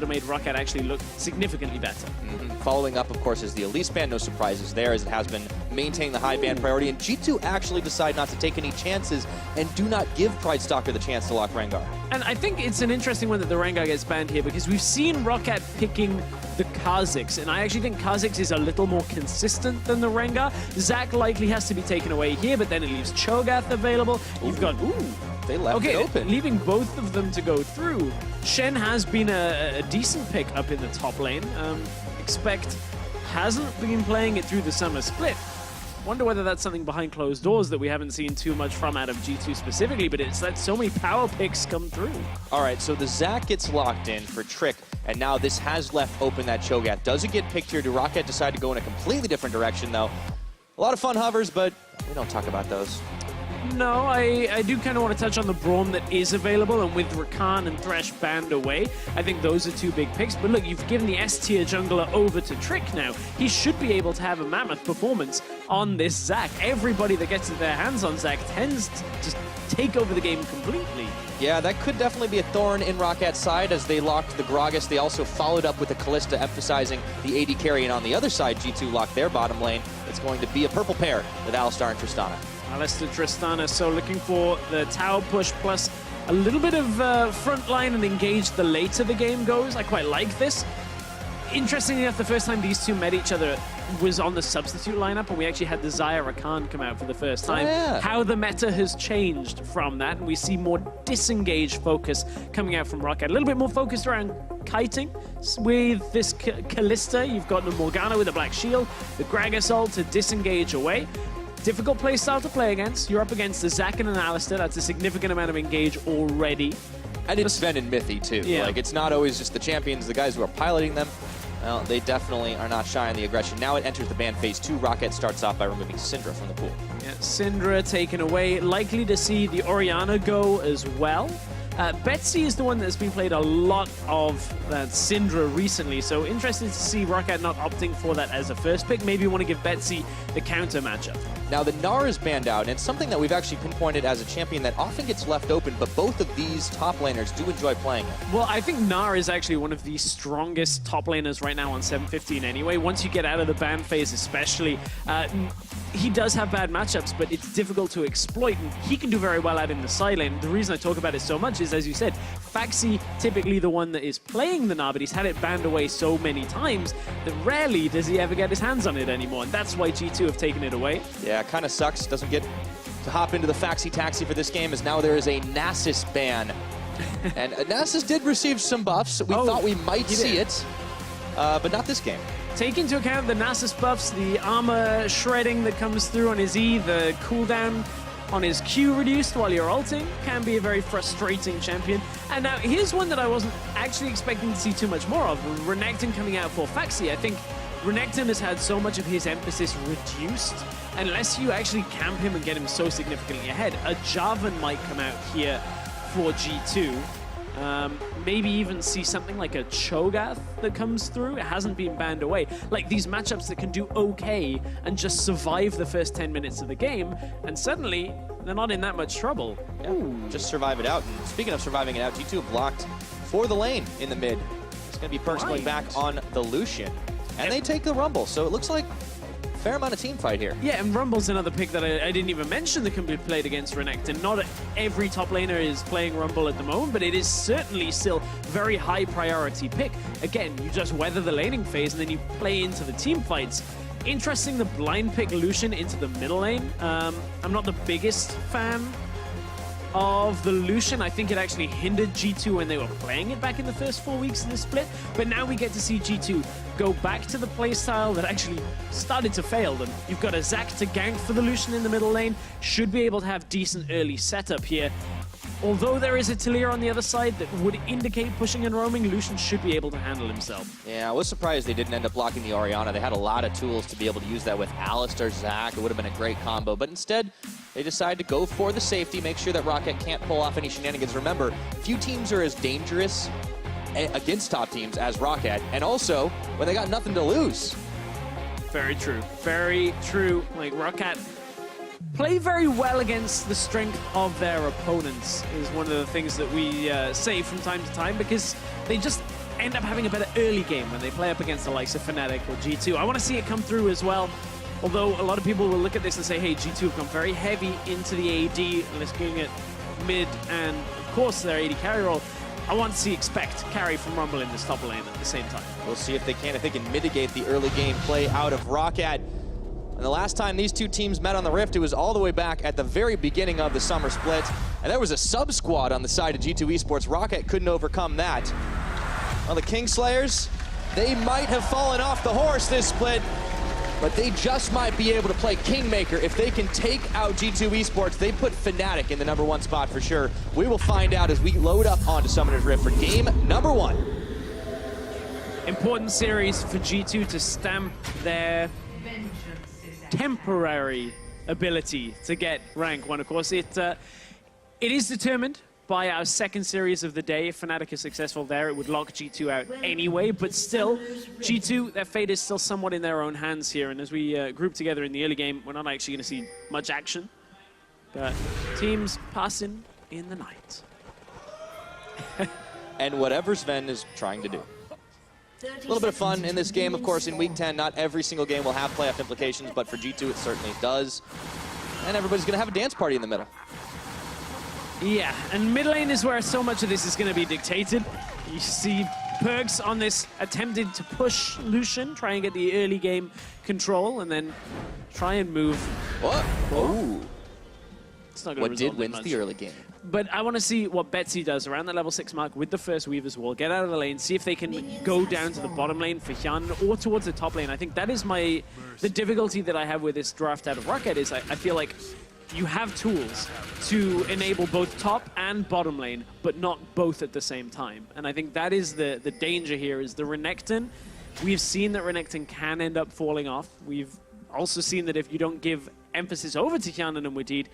have made ROCCAT actually look significantly better. Following up, of course, is the Elise ban. No surprises there, as it has been maintaining the high ban priority. And G2 actually decide not to take any chances and do not give Pride Stalker the chance to lock Rengar. And I think it's an interesting one that the Rengar gets banned here, because we've seen ROCCAT picking the Kha'Zix, and I actually think Kha'Zix is a little more consistent than the Rengar. Zac likely has to be taken away here, but then it leaves Cho'Gath available. You've got, they left it open. Leaving both of them to go through. Shen has been a decent pick up in the top lane. Expect hasn't been playing it through the summer split. Wonder whether that's something behind closed doors that we haven't seen too much from out of G2 specifically, but it's that so many power picks come through. All right, so the Zac gets locked in for Trick, and now this has left open that Cho'Gath. Does it get picked here? Do ROCCAT decide to go in a completely different direction, though? A lot of fun hovers, but we don't talk about those. No, I do kind of want to touch on the Braum that is available, and with Rakan and Thresh banned away, I think those are two big picks. But look, you've given the S-tier jungler over to Trick now. He should be able to have a mammoth performance on this Zac. Everybody that gets their hands on Zac tends to just take over the game completely. Yeah, that could definitely be a thorn in ROCCAT's side as they locked the Gragas. They also followed up with the Kalista, emphasizing the AD carry, and on the other side, G2 locked their bottom lane. It's going to be a purple pair with Alistar and Tristana. Alistar, Tristana, so looking for the tower push plus a little bit of front line and engage the later the game goes. I quite like this. Interestingly enough, the first time these two met each other was on the substitute lineup, and we actually had the Xayah Rakan come out for the first time. How the meta has changed from that, and we see more disengaged focus coming out from ROCCAT. A little bit more focused around kiting with this Kalista. You've got the Morgana with the Black Shield, the Gragas ult to disengage away. Difficult playstyle to play against. You're up against the Zac and an Alistar. That's a significant amount of engage already. And it's Sven and Mithy, too. Yeah. Like, it's not always just the champions, the guys who are piloting them. Well, they definitely are not shy on the aggression. Now it enters the ban phase 2. ROCCAT starts off by removing Syndra from the pool. Yeah, Syndra taken away. Likely to see the Orianna go as well. Betsy is the one that's been played a lot of that Syndra recently, so interested to see ROCCAT not opting for that as a first pick. Maybe you want to give Betsy the counter matchup. Now the Gnar is banned out, and it's something that we've actually pinpointed as a champion that often gets left open, but both of these top laners do enjoy playing it. Well, I think Gnar is actually one of the strongest top laners right now on 715 anyway. Once you get out of the ban phase especially, he does have bad matchups, but it's difficult to exploit, and he can do very well out in the side lane. The reason I talk about it so much is, as you said, Faxi typically the one that is playing the Gnar, but he's had it banned away so many times that rarely does he ever get his hands on it anymore, and that's why G2 have taken it away. Yeah, kind of sucks. Doesn't get to hop into the Faxi taxi for this game, as now there is a Nasus ban. And Nasus did receive some buffs. We thought we might see it, but not this game. Take into account the Nasus buffs, the armor shredding that comes through on his E, the cooldown on his Q reduced while you're ulting, can be a very frustrating champion. And now here's one that I wasn't actually expecting to see too much more of, Renekton coming out for Faxi. I think Renekton has had so much of his emphasis reduced. Unless you actually camp him and get him so significantly ahead, a Jarvan might come out here for G2. Maybe even see something like a Cho'Gath that comes through. It hasn't been banned away. Like these matchups that can do okay and just survive the first 10 minutes of the game, and suddenly they're not in that much trouble. Yeah, just survive it out. And speaking of surviving it out, G2 blocked for the lane in the mid. It's going to be Perks going back on the Lucian. And they take the Rumble, so it looks like fair amount of team fight here. Yeah, and Rumble's another pick that I didn't even mention that can be played against Renekton. Not every top laner is playing Rumble at the moment, but it is certainly still very high priority pick. Again, you just weather the laning phase and then you play into the team fights. Interesting, the blind pick Lucian into the middle lane. I'm not the biggest fan of the Lucian. I think it actually hindered G2 when they were playing it back in the first 4 weeks of the split, but now we get to see G2 go back to the playstyle that actually started to fail them. You've got a Zac to gank for the Lucian in the middle lane, should be able to have decent early setup here. Although there is a Talir on the other side that would indicate pushing and roaming, Lucian should be able to handle himself. Yeah, I was surprised they didn't end up blocking the Orianna. They had a lot of tools to be able to use that with Alistar, Zac. It would have been a great combo, but instead, they decide to go for the safety, make sure that ROCCAT can't pull off any shenanigans. Remember, few teams are as dangerous against top teams as ROCCAT, and also when they got nothing to lose. Very true. Very true. Like, ROCCAT play very well against the strength of their opponents is one of the things that we say from time to time, because they just end up having a better early game when they play up against the likes of Fnatic or G2. I want to see it come through as well. Although a lot of people will look at this and say, hey, G2 have gone very heavy into the AD, looking at mid and, of course, their AD carry role. I want to see expect carry from Rumble in this top lane at the same time. We'll see if they can mitigate the early game play out of ROCCAT. And the last time these two teams met on the Rift, it was all the way back at the very beginning of the summer split. And there was a sub-squad on the side of G2 Esports. ROCCAT couldn't overcome that. Well, the Kingslayers, they might have fallen off the horse this split, but they just might be able to play Kingmaker. If they can take out G2 Esports, they put Fnatic in the #1 spot for sure. We will find out as we load up onto Summoner's Rift for game #1. Important series for G2 to stamp their temporary ability to get rank 1. Of course, it is determined by our second series of the day. If Fnatic is successful there, it would lock G2 out anyway, but still, G2, their fate is still somewhat in their own hands here, and as we group together in the early game, we're not actually going to see much action, but teams passing in the night. And whatever Sven is trying to do. A little bit of fun in this game, of course, in Week 10. Not every single game will have playoff implications, but for G2 it certainly does. And everybody's going to have a dance party in the middle. Yeah, and mid lane is where so much of this is going to be dictated. You see Perks on this attempted to push Lucian, try and get the early game control, and then try and move. What? Oh. It's not going to What result did wins much. the early game? But I want to see what Betsy does around that level 6 mark with the first Weaver's Wall, get out of the lane, see if they can go down to the bottom lane for Hyun or towards the top lane. I think that is the difficulty that I have with this draft out of ROCCAT is I feel like you have tools to enable both top and bottom lane, but not both at the same time. And I think that is the danger here, is the Renekton. We've seen that Renekton can end up falling off. We've also seen that if you don't give emphasis over to Hyun and Wadid,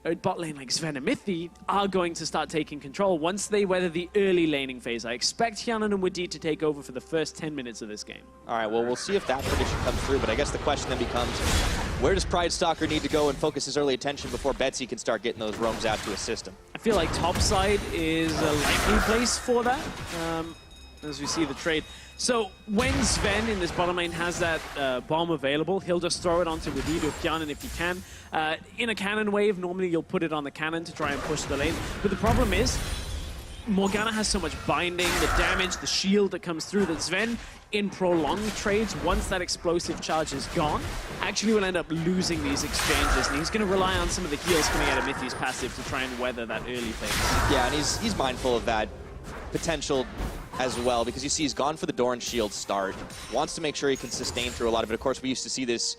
a bot lane like Sven and Mythi are going to start taking control once they weather the early laning phase. I expect Hyanan and Wadid to take over for the first 10 minutes of this game. All right, well, we'll see if that prediction comes through, but I guess the question then becomes, where does Pride Stalker need to go and focus his early attention before Betsy can start getting those roams out to assist him? I feel like topside is a likely place for that, as we see the trade. So when Sven in this bottom lane has that bomb available, he'll just throw it onto Wadid or Hyanan if he can. In a cannon wave, normally you'll put it on the cannon to try and push the lane. But the problem is, Morgana has so much binding, the damage, the shield that comes through, that Sven, in prolonged trades, once that explosive charge is gone, actually will end up losing these exchanges. And he's going to rely on some of the heals coming out of Mythi's passive to try and weather that early phase. Yeah, and he's mindful of that potential as well, because you see he's gone for the Doran shield start, wants to make sure he can sustain through a lot of it. Of course, we used to see this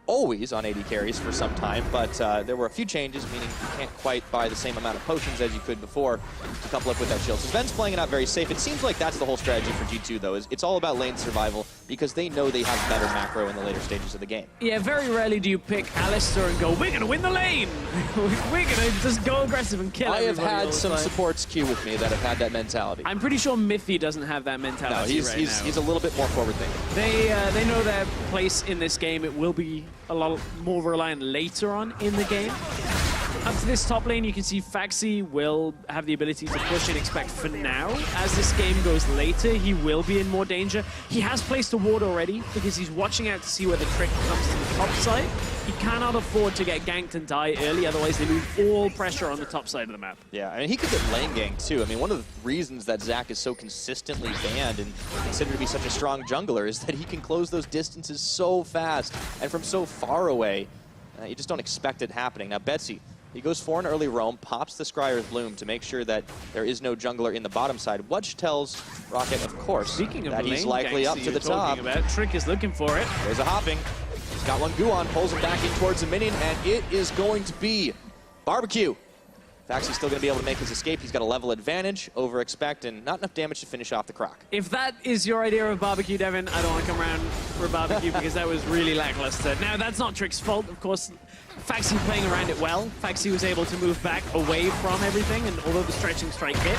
always on AD carries for some time, but there were a few changes, meaning you can't quite buy the same amount of potions as you could before to couple up with that shield. So Sven's playing it out very safe. It seems like that's the whole strategy for G2, though, is it's all about lane survival, because they know they have better macro in the later stages of the game. Yeah, very rarely do you pick Alistar and go, we're going to win the lane! We're going to just go aggressive and kill everybody. I have had some supports queue with me that have had that mentality. I'm pretty sure Mythi doesn't have that mentality now. He's a little bit more forward-thinking. They know their place in this game. It will be a lot more reliant later on in the game. Up to this top lane, you can see Faxi will have the ability to push and expect for now. As this game goes later, he will be in more danger. He has placed a ward already because he's watching out to see where the trick comes to the top side. He cannot afford to get ganked and die early, otherwise they lose all pressure on the top side of the map. Yeah, I mean, he could get lane ganked too. I mean, one of the reasons that Zac is so consistently banned and considered to be such a strong jungler is that he can close those distances so fast and from so far away. You just don't expect it happening. Now, Betsy, he goes for an early roam, pops the Scryer's Bloom to make sure that there is no jungler in the bottom side, which tells ROCCAT, of course, that he's likely up to the top. Trick is looking for it. There's a hopping. He's got one Guon, pulls him back in towards the minion, and it is going to be barbecue. Faxi's still going to be able to make his escape. He's got a level advantage over expect and not enough damage to finish off the Croc. If that is your idea of barbecue, Devin, I don't want to come around for a barbecue because that was really lackluster. Now, that's not Trick's fault, of course. Faxi playing around it well. Faxi was able to move back away from everything, and although the stretching strike hit,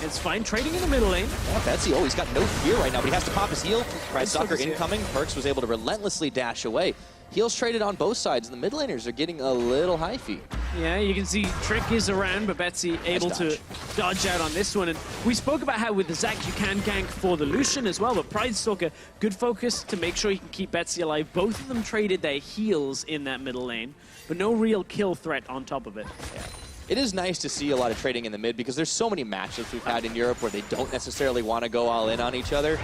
it's fine. Trading in the middle lane. Yeah, Betsy, he's got no fear right now, but he has to pop his heal. Pride Stalker incoming. Perks was able to relentlessly dash away. Heals traded on both sides, and the mid laners are getting a little hyphy. Yeah, you can see Trick is around, but Betsy able to dodge out on this one. And we spoke about how with the Zac you can gank for the Lucian as well, but Pridestalker, good focus to make sure he can keep Betsy alive. Both of them traded their heals in that middle lane, but no real kill threat on top of it. Yeah. It is nice to see a lot of trading in the mid because there's so many matchups we've had in Europe where they don't necessarily want to go all in on each other.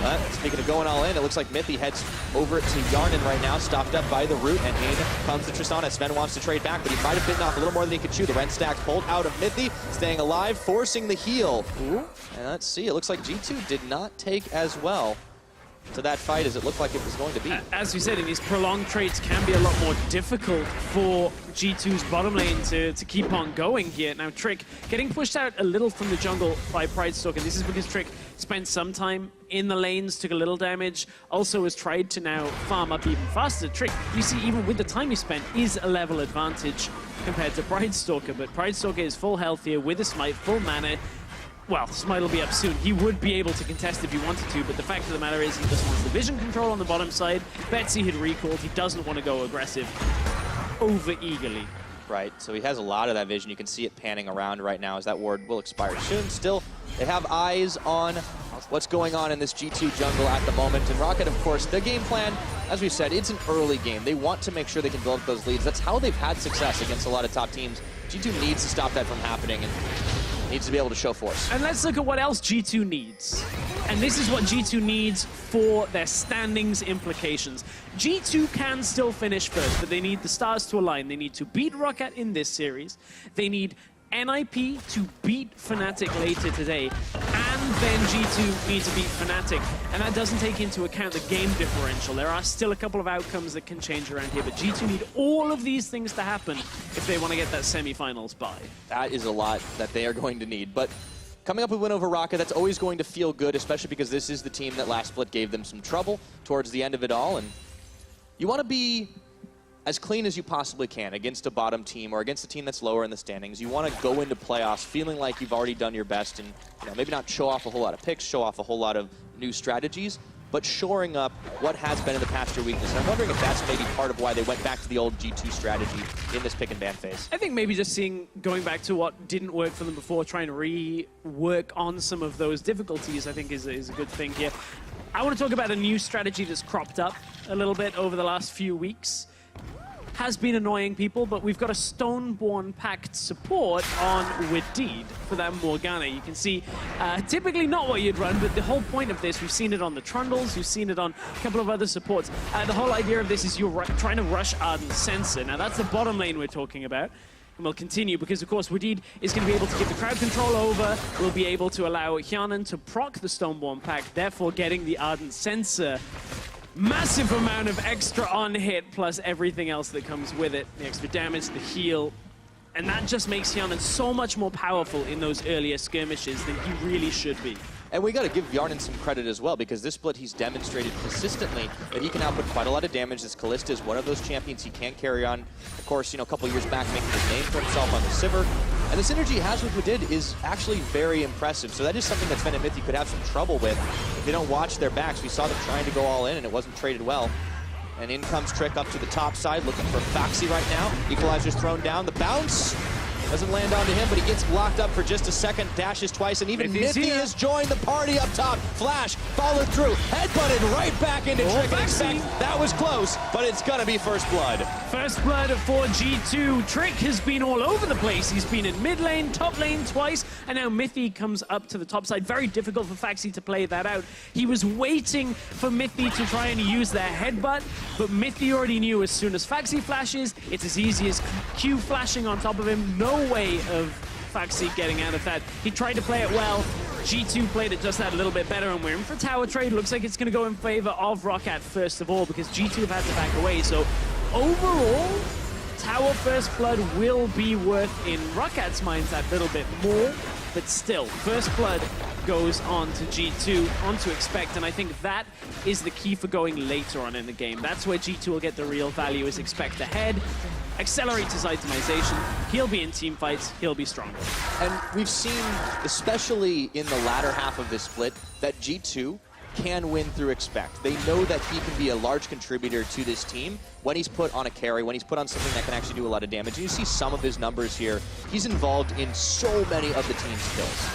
But speaking of going all in, it looks like Mithy heads over to Yarnan right now, stopped up by the root, and in comes the Tristana. Sven wants to trade back, but he might have bitten off a little more than he could chew. The Ren stack pulled out of Mithy, staying alive, forcing the heal. Ooh. And let's see, it looks like G2 did not take as well to that fight as it looked like it was going to be. As we said, in these prolonged trades can be a lot more difficult for G2's bottom lane to keep on going here. Now Trick getting pushed out a little from the jungle by Pridestalker. This is because Trick spent some time in the lanes, took a little damage, also has tried to now farm up even faster. Trick, you see, even with the time he spent, is a level advantage compared to Pridestalker, but Pridestalker is full health here with a smite, full mana. Well, Smite will be up soon. He would be able to contest if he wanted to, but the fact of the matter is he just wants the vision control on the bottom side. Betsy had recalled. He doesn't want to go aggressive over-eagerly. Right, so he has a lot of that vision. You can see it panning around right now as that ward will expire soon. Still, they have eyes on what's going on in this G2 jungle at the moment. And ROCCAT, of course, their game plan, as we said, it's an early game. They want to make sure they can build up those leads. That's how they've had success against a lot of top teams. G2 needs to stop that from happening and needs to be able to show force. And let's look at what else G2 needs. And this is what G2 needs for their standings implications. G2 can still finish first, but they need the stars to align. They need to beat ROCCAT in this series. They need NIP to beat Fnatic later today, and then G2 need to beat Fnatic. And that doesn't take into account the game differential. There are still a couple of outcomes that can change around here, but G2 need all of these things to happen if they want to get that semifinals bye. That is a lot that they are going to need, but coming up with a win over ROCCAT, that's always going to feel good, especially because this is the team that last split gave them some trouble towards the end of it all, and you want to be as clean as you possibly can against a bottom team or against a team that's lower in the standings. You want to go into playoffs feeling like you've already done your best and maybe not show off a whole lot of picks, show off a whole lot of new strategies, but shoring up what has been in the past your weakness. And I'm wondering if that's maybe part of why they went back to the old G2 strategy in this pick and ban phase. I think maybe just going back to what didn't work for them before, trying to rework on some of those difficulties, I think is a good thing here. I want to talk about a new strategy that's cropped up a little bit over the last few weeks. Has been annoying people, but we've got a Stoneborn Pact support on Widdeed for that Morgana. You can see, typically not what you'd run, but the whole point of this, we've seen it on the Trundles, we've seen it on a couple of other supports. The whole idea of this is you're trying to rush Ardent Sensor. Now that's the bottom lane we're talking about. And we'll continue because, of course, Widdeed is going to be able to give the crowd control over. We'll be able to allow Hyanan to proc the Stoneborn Pact, therefore getting the Ardent Sensor. Massive amount of extra on hit plus everything else that comes with it. The extra damage, the heal. And that just makes Hyanan so much more powerful in those earlier skirmishes than he really should be. And we got to give Yarnan some credit as well, because this split he's demonstrated consistently that he can output quite a lot of damage. This Kalista is one of those champions he can carry on. Of course, a couple years back making his name for himself on the Sivir. And the synergy he has with Widdeed is actually very impressive. So that is something that Sven and Mithy could have some trouble with if they don't watch their backs. We saw them trying to go all in and it wasn't traded well. And in comes Trick up to the top side, looking for Foxy right now. Equalizer's thrown down. The bounce doesn't land onto him, but he gets blocked up for just a second, dashes twice, and even Mithy has joined the party up top. Flash, followed through, headbutted right back into Trick. That was close, but it's gonna be first blood. First blood for G2. Trick has been all over the place. He's been in mid lane, top lane twice, and now Mithy comes up to the top side. Very difficult for Foxy to play that out. He was waiting for Mithy to try and use their headbutt, but Mithy already knew as soon as Foxy flashes, it's as easy as Q flashing on top of him. No way of Foxy getting out of that. He tried to play it well. G2 played it just that a little bit better, and we're in for tower trade. Looks like it's going to go in favor of ROCCAT first of all, because G2 have had to back away. So overall, tower first blood will be worth, in ROCCAT's minds, that little bit more. But still, first blood goes on to G2, on to Expect, and I think that is the key for going later on in the game. That's where G2 will get the real value, is Expect ahead, accelerates his itemization, he'll be in team fights, he'll be stronger. And we've seen, especially in the latter half of this split, that G2 can win through Expect. They know that he can be a large contributor to this team when he's put on a carry, when he's put on something that can actually do a lot of damage. And you see some of his numbers here. He's involved in so many of the team's kills.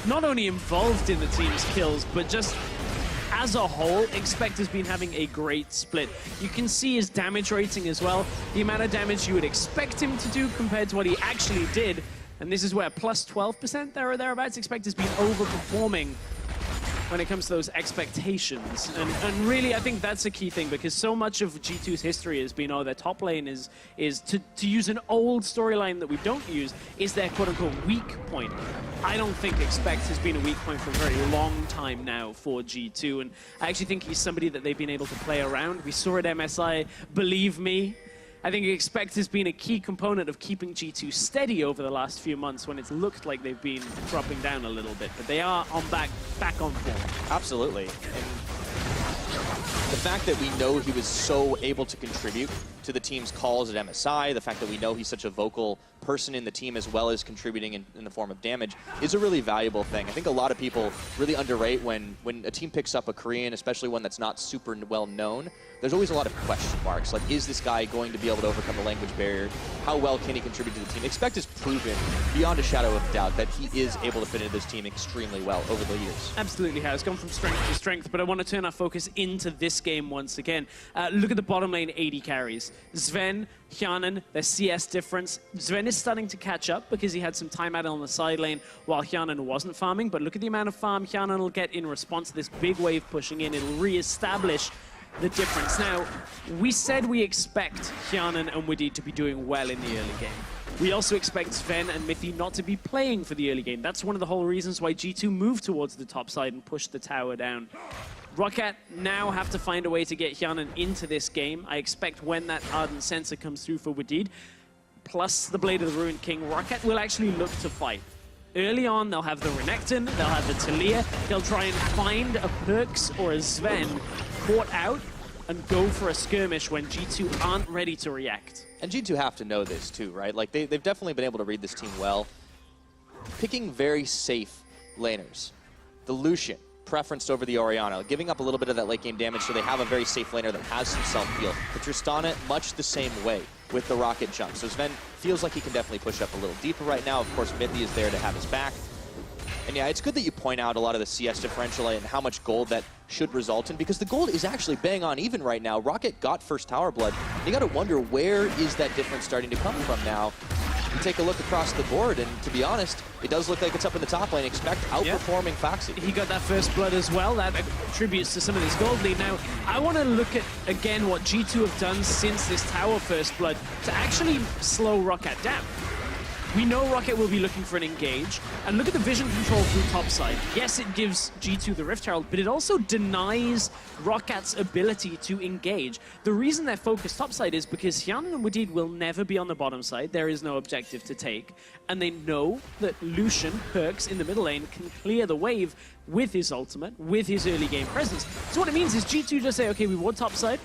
Not only involved in the team's kills, but just as a whole, Expect has been having a great split. You can see his damage rating as well, the amount of damage you would expect him to do compared to what he actually did. And this is where plus 12% there or thereabouts. Expect has been overperforming when it comes to those expectations. And really, I think that's a key thing, because so much of G2's history has been, oh, their top lane is to use an old storyline that we don't use, is their quote-unquote weak point. I don't think Expect has been a weak point for a very long time now for G2, and I actually think he's somebody that they've been able to play around. We saw at MSI, believe me. I think Expect has been a key component of keeping G2 steady over the last few months when it's looked like they've been dropping down a little bit, but they are back on form. Absolutely. And the fact that we know he was so able to contribute to the team's calls at MSI, the fact that we know he's such a vocal person in the team as well as contributing in the form of damage is a really valuable thing. I think a lot of people really underrate when a team picks up a Korean, especially one that's not super well known. There's always a lot of question marks, like, is this guy going to be able to overcome the language barrier? How well can he contribute to the team? Expect has proven beyond a shadow of doubt that he is able to fit into this team extremely well over the years. Absolutely has gone from strength to strength, but I want to turn our focus into this game once again. Look at the bottom lane 80 carries. Sven, Hjanen, their CS difference. Sven is starting to catch up because he had some time out on the side lane while Hjanen wasn't farming, but look at the amount of farm Hjanen will get in response to this big wave pushing in. It'll re-establish the difference. Now, we said we expect Hjanen and Widdy to be doing well in the early game. We also expect Sven and Mithy not to be playing for the early game. That's one of the whole reasons why G2 moved towards the top side and pushed the tower down. ROCCAT now have to find a way to get Hjanen into this game. I expect when that Ardent Sensor comes through for Wadid, plus the Blade of the Ruined King, ROCCAT will actually look to fight. Early on, they'll have the Renekton, they'll have the Talia, they'll try and find a Perks or a Sven caught out and go for a skirmish when G2 aren't ready to react. And G2 have to know this too, right? Like, they've definitely been able to read this team well. Picking very safe laners. The Lucian, preferenced over the Orianna, giving up a little bit of that late game damage so they have a very safe laner that has some self-heal. But Tristana, much the same way with the rocket jump. So Sven feels like he can definitely push up a little deeper right now. Of course, Mithy is there to have his back. And yeah, it's good that you point out a lot of the CS differential and how much gold that should result in, because the gold is actually bang on even right now. ROCCAT got first tower blood. You got to wonder, where is that difference starting to come from now? You take a look across the board, and to be honest, it does look like it's up in the top lane. Expect outperforming Foxy. He got that first blood as well. That attributes to some of this gold lead. Now, I want to look at, again, what G2 have done since this tower first blood to actually slow ROCCAT down. We know ROCCAT will be looking for an engage, and look at the vision control through topside. Yes, it gives G2 the Rift Herald, but it also denies ROCCAT's ability to engage. The reason they're focused topside is because Hjanen and Wadid will never be on the bottom side. There is no objective to take, and they know that Lucian, Perks, in the middle lane can clear the wave with his ultimate, with his early game presence. So what it means is G2 just say, okay, we want topside.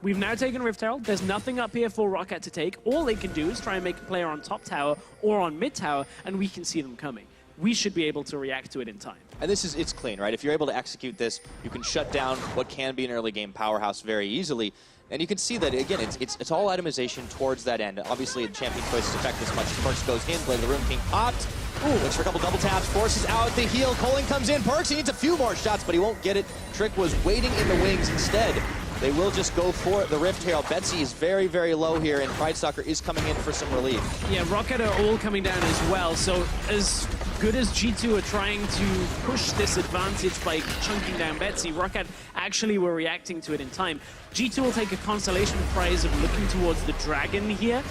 We've now taken Rift Herald. There's nothing up here for ROCCAT to take. All they can do is try and make a player on top tower or on mid tower, and we can see them coming. We should be able to react to it in time. And it's clean, right? If you're able to execute this, you can shut down what can be an early game powerhouse very easily. And you can see that, again, it's all itemization towards that end. Obviously, the champion choices affect this much. First goes in, Blade of the Ruined King popped. Ooh, looks for a couple double taps, forces out the heal. Colin comes in, Perks, he needs a few more shots, but he won't get it. Trick was waiting in the wings instead. They will just go for the Rift Herald. Betsy is very, very low here, and Pridestalker is coming in for some relief. Yeah, ROCCAT are all coming down as well, so as good as G2 are trying to push this advantage by chunking down Betsy, ROCCAT actually were reacting to it in time. G2 will take a consolation prize of looking towards the dragon here.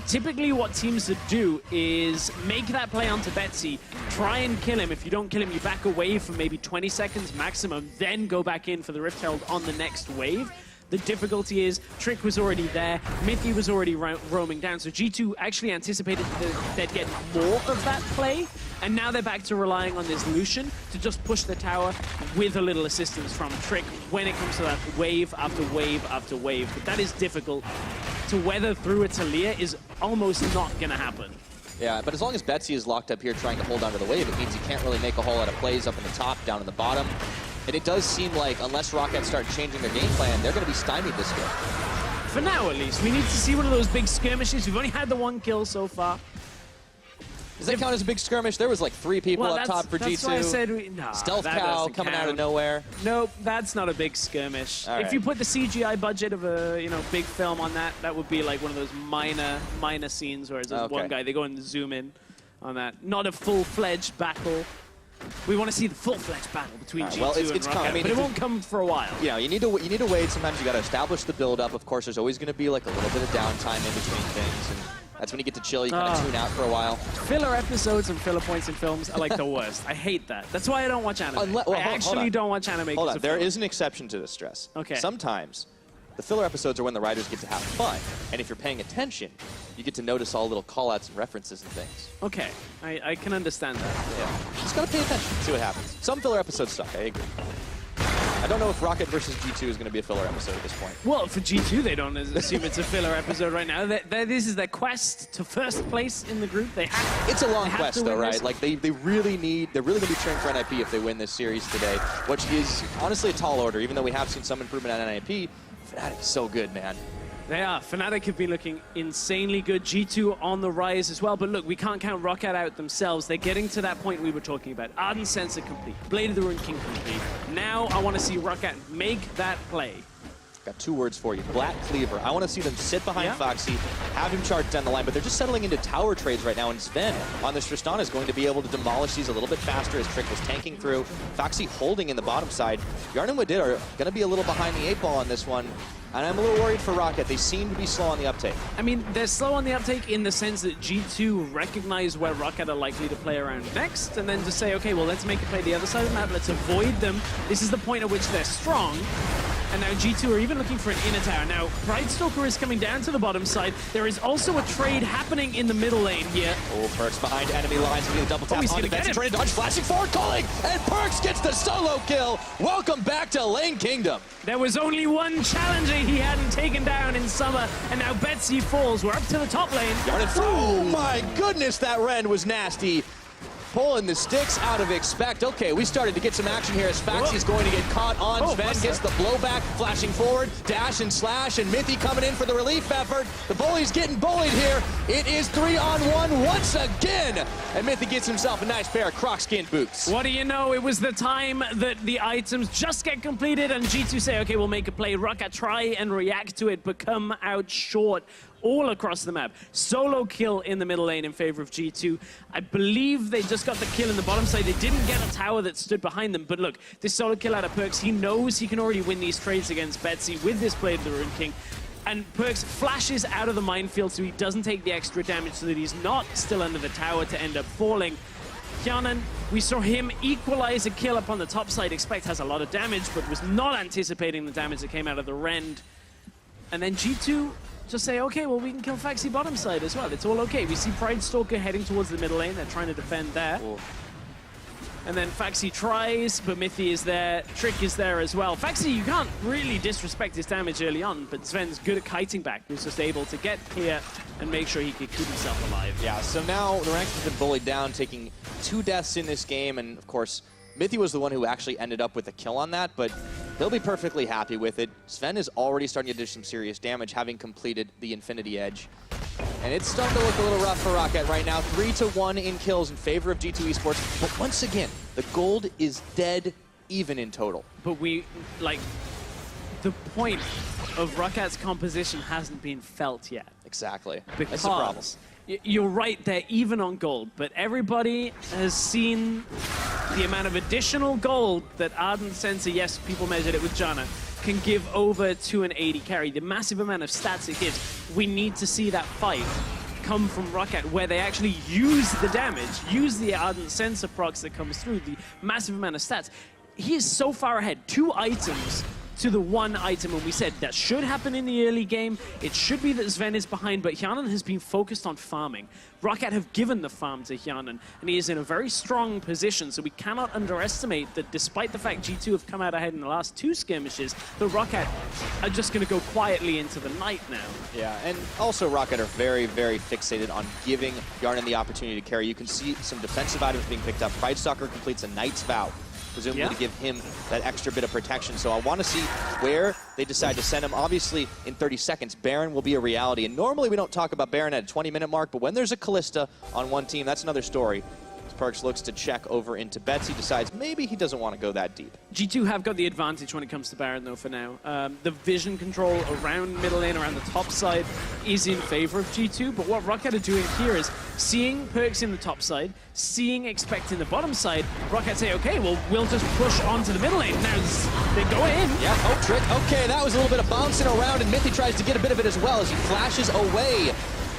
Typically what teams would do is make that play onto Betsy, try and kill him. If you don't kill him, you back away for maybe 20 seconds maximum, then go back in for the Rift Herald on the next wave. The difficulty is Trick was already there, Mithy was already roaming down, so G2 actually anticipated that they'd get more of that play, and now they're back to relying on this Lucian to just push the tower with a little assistance from Trick when it comes to that wave after wave after wave. But that is difficult. To weather through a Talia is almost not going to happen. Yeah, but as long as Betsy is locked up here trying to hold onto the wave, it means he can't really make a whole lot of plays up in the top, down in the bottom. And it does seem like unless ROCCAT start changing their game plan, they're going to be stymied this game. For now, at least. We need to see one of those big skirmishes. We've only had the 1 kill so far. Does that count as a big skirmish? There was like 3 people up top for G2. That's why I said Stealth Cow coming out of nowhere. Nope, that's not a big skirmish. All if right. you put the CGI budget of a big film on that, that would be like one of those minor scenes where there's one guy, they go and zoom in on that. Not a full-fledged battle. We want to see the full-fledged battle between G2 and ROCCAT, but it won't come for a while. You know, you need to wait. Sometimes you got to establish the build-up. Of course, there's always going to be like a little bit of downtime in between things, and that's when you get to chill. You kind of tune out for a while. Filler episodes and filler points in films are like the worst. I hate that. That's why I don't watch anime. I actually don't watch anime. Hold on, there is an exception to this, Stress. Okay. Sometimes the filler episodes are when the writers get to have fun, and if you're paying attention, you get to notice all little call-outs and references and things. Okay, I can understand that. Yeah, just gotta pay attention, see what happens. Some filler episodes suck, I agree. I don't know if ROCCAT versus G2 is going to be a filler episode at this point. Well, for G2, they don't assume it's a filler episode right now. This is their quest to first place in the group. It's a long quest, though, right? Like they're really going to be training for NIP if they win this series today, which is honestly a tall order. Even though we have seen some improvement on NIP, Fnatic is so good, man. They are. Fnatic have been looking insanely good. G2 on the rise as well. But look, we can't count ROCCAT out themselves. They're getting to that point we were talking about. Ardent Sensor complete. Blade of the Ruined King complete. Now I want to see ROCCAT make that play. Got 2 words for you. Black Cleaver. I want to see them sit behind Foxy, have him charge down the line, but they're just settling into tower trades right now, and Sven on this Tristana is going to be able to demolish these a little bit faster as Trick was tanking through. Foxy holding in the bottom side. Yarn and Wadid are going to be a little behind the 8 ball on this one, and I'm a little worried for ROCCAT. They seem to be slow on the uptake. I mean, they're slow on the uptake in the sense that G2 recognize where ROCCAT are likely to play around next, and then just say, okay, well, let's make a play the other side of the map. Let's avoid them. This is the point at which they're strong. And now G2 are even looking for an inner tower. Now, Pridestalker is coming down to the bottom side. There is also a trade happening in the middle lane here. Oh, Perks behind enemy lines. Getting a double tap on the Betsy. Trying to dodge, flashing forward, calling, and Perks gets the solo kill. Welcome back to Lane Kingdom. There was only one challenger he hadn't taken down in summer, and now Betsy falls. We're up to the top lane. Oh my goodness, that Rend was nasty. Pulling the sticks out of Expect. Okay, we started to get some action here as Foxy's going to get caught on. Sven gets the blowback, flashing forward, dash and slash, and Mithy coming in for the relief effort. The bully's getting bullied here. It is 3-on-1 once again. And Mithy gets himself a nice pair of croc skin boots. What do you know? It was the time that the items just get completed and G2 say, okay, we'll make a play. ROCCAT try and react to it, but come out short all across the map. Solo kill in the middle lane in favor of G2. I believe they just got the kill in the bottom side. They didn't get a tower that stood behind them, but look, this solo kill out of Perks, he knows he can already win these trades against Betsy with this Blade of the Ruined King. And Perks flashes out of the minefield so he doesn't take the extra damage, so that he's not still under the tower to end up falling. Kjanan, we saw him equalize a kill up on the top side. Expect has a lot of damage, but was not anticipating the damage that came out of the Rend. And then G2 just say, okay, well, we can kill Foxy bottom side as well. It's all okay. We see Pridestalker heading towards the middle lane. They're trying to defend there. Ooh. And then Foxy tries, but Mithy is there. Trick is there as well. Foxy, you can't really disrespect his damage early on, but Sven's good at kiting back. He was just able to get here and make sure he could keep himself alive. Yeah, so now the ranks have been bullied down, taking 2 deaths in this game, and of course, Mithy was the one who actually ended up with a kill on that, but he'll be perfectly happy with it. Sven is already starting to do some serious damage, having completed the Infinity Edge. And it's starting to look a little rough for ROCCAT right now. 3-1 in kills in favor of G2 eSports. But once again, the gold is dead even in total. But the point of ROCCAT's composition hasn't been felt yet. Exactly. Because that's the problem. You're right, they're even on gold, but everybody has seen the amount of additional gold that Ardent Sensor, yes, people measured it with Janna, can give over to an 80 carry. The massive amount of stats it gives. We need to see that fight come from ROCCAT, where they actually use the damage, use the Ardent Sensor procs that comes through, the massive amount of stats. He is so far ahead. 2 items to the one item, and we said that should happen in the early game. It should be that Sven is behind, but Hjanan has been focused on farming. ROCCAT have given the farm to Hjanan, and he is in a very strong position, so we cannot underestimate that despite the fact G2 have come out ahead in the last 2 skirmishes, the ROCCAT are just going to go quietly into the night now. Yeah, and also ROCCAT are very, very fixated on giving Hjanan the opportunity to carry. You can see some defensive items being picked up. Pridestalker completes a Knight's Vow, presumably to give him that extra bit of protection. So I want to see where they decide to send him. Obviously, in 30 seconds, Baron will be a reality. And normally we don't talk about Baron at a 20-minute mark, but when there's a Callista on one team, that's another story. Perks looks to check over into Betsy, decides maybe he doesn't want to go that deep. G2 have got the advantage when it comes to Baron, though, for now. The vision control around middle lane, around the top side, is in favor of G2, but what ROCCAT are doing here is seeing Perks in the top side, seeing Expect in the bottom side, ROCCAT say, okay, well, we'll just push onto the middle lane. Now, they go in. Yeah, oh, trick. Okay, that was a little bit of bouncing around, and Mithy tries to get a bit of it as well as he flashes away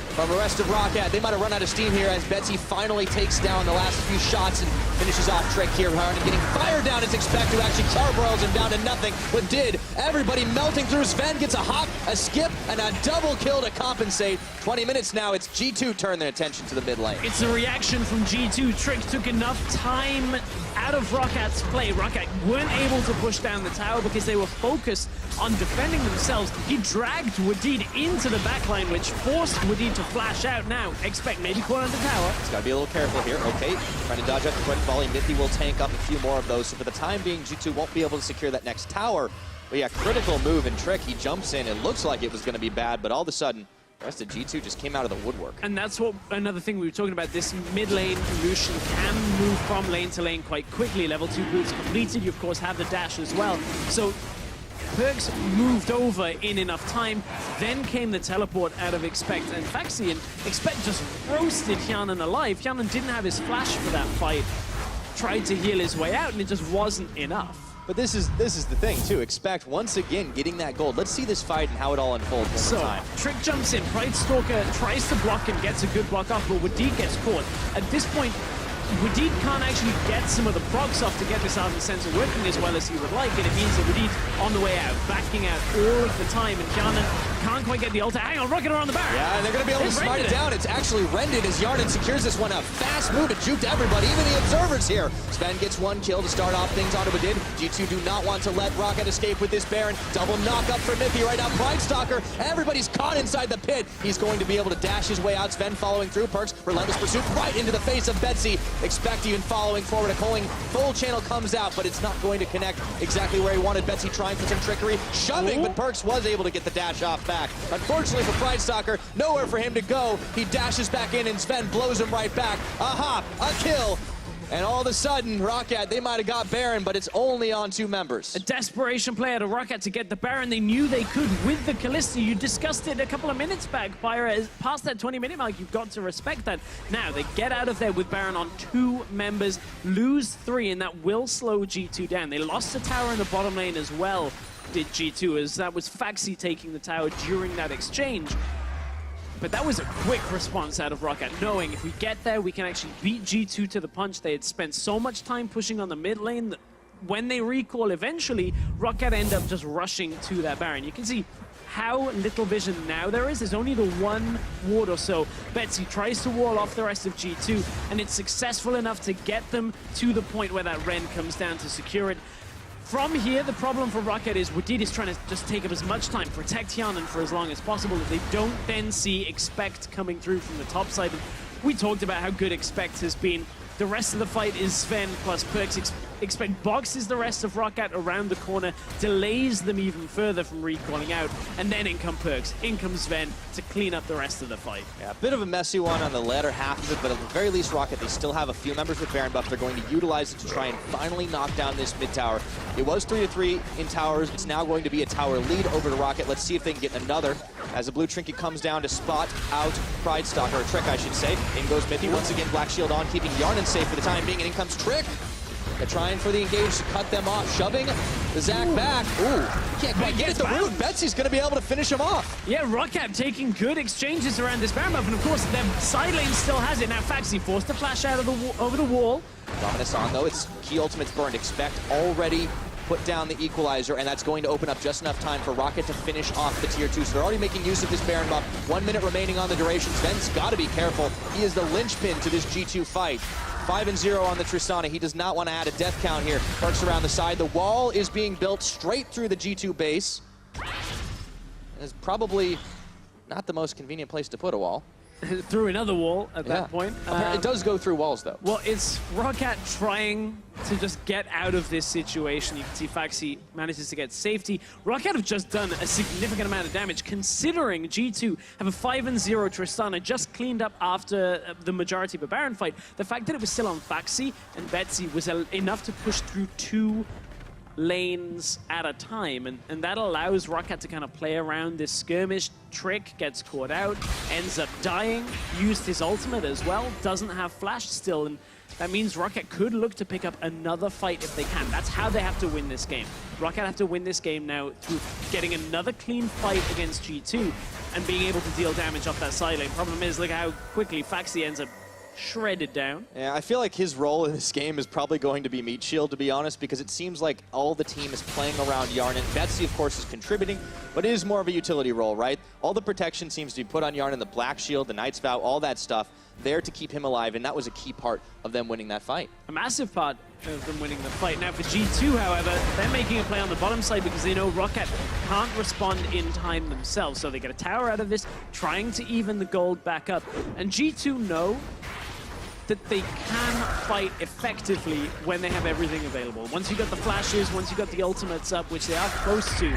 from the rest of ROCCAT. They might have run out of steam here as Betsy finally takes down the last few shots and finishes off Trick here. Harden getting fired down as Expect, who actually charbroils him down to nothing, but did. Everybody melting through. Sven gets a hop, a skip, and a double kill to compensate. 20 minutes now, it's G2 turn their attention to the mid lane. It's a reaction from G2. Trick took enough time out of ROCCAT's play. ROCCAT weren't able to push down the tower because they were focused on defending themselves. He dragged Wadid into the backline, which forced Wadid to flash out. Now, Expect maybe caught on the tower. He's got to be a little careful here. Okay, trying to dodge out the quick volley. Mithy will tank up a few more of those. So for the time being, G2 won't be able to secure that next tower. But yeah, critical move and Trick. He jumps in. It looks like it was going to be bad, but all of a sudden, the rest of G2 just came out of the woodwork. And that's what another thing we were talking about. This mid lane, Lucian can move from lane to lane quite quickly. Level 2 boots completed. You, of course, have the dash as well. So Perks moved over in enough time. Then came the teleport out of Expect and Faxi, and Expect just roasted Hjanan alive. Hjanan didn't have his flash for that fight. Tried to heal his way out, and it just wasn't enough. But this is the thing, too. Expect, once again, getting that gold. Let's see this fight and how it all unfolds one more time. Trick jumps in. Pridestalker tries to block and gets a good block off, but Wadid gets caught. At this point, Wadid can't actually get some of the procs off to get this Ardent Sensor working as well as he would like, and it means that Wadid's on the way out, backing out all of the time, and Hjanan can't quite get the ult. Hang on, Rocket are on the back. Yeah, and they're going to be able to smite it down. It's actually Rended as Yarden secures this one. A fast move. It juked everybody, even the observers here. Sven gets one kill to start off things onto Wadid. G2 do not want to let ROCCAT escape with this Baron. Double knock up for Mithy right now. Pridestalker, everybody's caught inside the pit. He's going to be able to dash his way out. Sven following through. Perks, relentless pursuit right into the face of Betsy. Expect even following forward. A calling full channel comes out, but it's not going to connect exactly where he wanted. Betsy trying for some trickery, shoving, but Perks was able to get the dash off back. Unfortunately for Pridestalker, nowhere for him to go. He dashes back in and Sven blows him right back. A hop, a kill. And all of a sudden, ROCCAT, they might have got Baron, but it's only on 2 members. A desperation play out of ROCCAT to get the Baron. They knew they could with the Callista. You discussed it a couple of minutes back, Pyra. Past that 20-minute mark, you've got to respect that. Now, they get out of there with Baron on 2 members, lose 3, and that will slow G2 down. They lost the tower in the bottom lane as well, did G2, as that was Faxi taking the tower during that exchange. But that was a quick response out of ROCCAT, knowing if we get there, we can actually beat G2 to the punch. They had spent so much time pushing on the mid lane that when they recall eventually, ROCCAT end up just rushing to that Baron. You can see how little vision now there is. There's only the 1 ward or so. Betsy tries to wall off the rest of G2, and it's successful enough to get them to the point where that Ren comes down to secure it. From here, the problem for ROCCAT is Wadid is trying to just take up as much time, protect Hjanan for as long as possible, that they don't then see Expect coming through from the top side. We talked about how good Expect has been. The rest of the fight is Sven plus Perks. Expect boxes the rest of ROCCAT around the corner, delays them even further from recalling out, and then in come Perks, in comes Sven to clean up the rest of the fight. Yeah, a bit of a messy one on the latter half of it, but at the very least, ROCCAT, they still have a few members with Baron buff. They're going to utilize it to try and finally knock down this mid tower. It was 3-3 in towers. It's now going to be a tower lead over to ROCCAT. Let's see if they can get another as the blue trinket comes down to spot out Pridestalker, or Trick, I should say. In goes Mithy, once again, Black Shield on, keeping Yarden safe for the time being, and in comes Trick. They're trying for the engage to cut them off, shoving the Zac back. Ooh, can't quite get it. The root. Betsy's going to be able to finish him off. Yeah, ROCCAT taking good exchanges around this Baron buff, and of course, their side lane still has it. Now, Faxi forced to flash out of over the wall. Dominus on, though. It's key ultimates burned. Expect already put down the equalizer, and that's going to open up just enough time for ROCCAT to finish off the tier 2. So they're already making use of this Baron buff. 1 minute remaining on the duration. Sven's got to be careful. He is the linchpin to this G2 fight. 5-0 on the Tristana. He does not want to add a death count here. Perks around the side. The wall is being built straight through the G2 base. It's probably not the most convenient place to put a wall. Through another wall at that point. It does go through walls, though. Well, it's ROCCAT trying to just get out of this situation. You can see Faxi manages to get safety. ROCCAT have just done a significant amount of damage, considering G2 have a 5-0 Tristana just cleaned up after the majority of a Baron fight. The fact that it was still on Faxi and Betsy was enough to push through 2 lanes at a time, and that allows ROCCAT to kind of play around this skirmish. Trick gets caught out, ends up dying, used his ultimate as well, doesn't have flash still, and that means ROCCAT could look to pick up another fight if they can. That's how they have to win this game. ROCCAT have to win this game now through getting another clean fight against G2 and being able to deal damage off that side lane. Problem is, look how quickly Faxi ends up shredded down. Yeah, I feel like his role in this game is probably going to be meat shield, to be honest, because it seems like all the team is playing around Yarnan. Betsy, of course, is contributing, but it is more of a utility role, right? All the protection seems to be put on Yarnan, the Black Shield, the Knight's Vow, all that stuff, there to keep him alive, and that was a key part of them winning that fight. A massive part of them winning the fight. Now for G2, however, they're making a play on the bottom side because they know ROCCAT can't respond in time themselves, so they get a tower out of this, trying to even the gold back up. And G2 know that they can fight effectively when they have everything available. Once you got the flashes, once you got the ultimates up, which they are close to,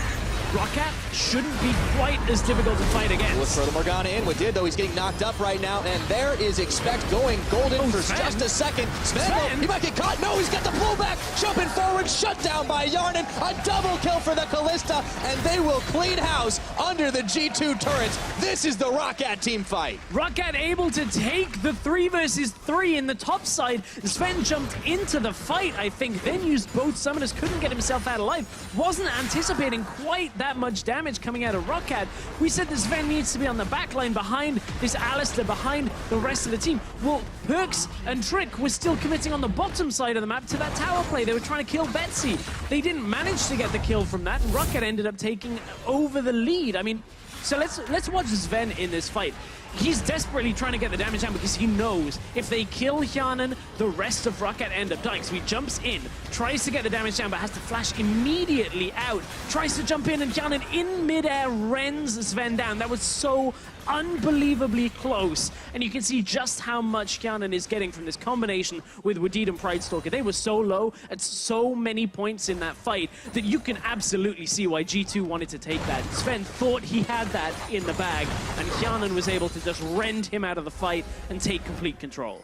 ROCCAT shouldn't be quite as difficult to fight against. Let's throw the Morgana in. With Did, though, he's getting knocked up right now, and there is Expect going golden for Sven. just a second. Sven, he might get caught. No, he's got the pullback. Jumping forward, shut down by Yarnan. A double kill for the Callista, and they will clean house under the G2 turrets. This is the ROCCAT team fight. ROCCAT able to take the 3 versus 3 in the top side. Sven jumped into the fight, I think, then used both summoners, couldn't get himself out alive. Wasn't anticipating quite that much damage coming out of ROCCAT. We said that Sven needs to be on the back line behind this Alistair, behind the rest of the team. Well, Perks and Trick were still committing on the bottom side of the map to that tower play. They were trying to kill Betsy. They didn't manage to get the kill from that, and ROCCAT ended up taking over the lead. I mean, so let's watch Sven in this fight. He's desperately trying to get the damage down because he knows if they kill Yarnan, the rest of ROCCAT end up dying. So he jumps in, tries to get the damage down, but has to flash immediately out. Tries to jump in, and Yarnan in midair rends Sven down. That was so unbelievably close. And you can see just how much Yarnan is getting from this combination with Wadid and Pridestalker. They were so low at so many points in that fight that you can absolutely see why G2 wanted to take that. Sven thought he had that in the bag, and Yarnan was able to just rend him out of the fight and take complete control.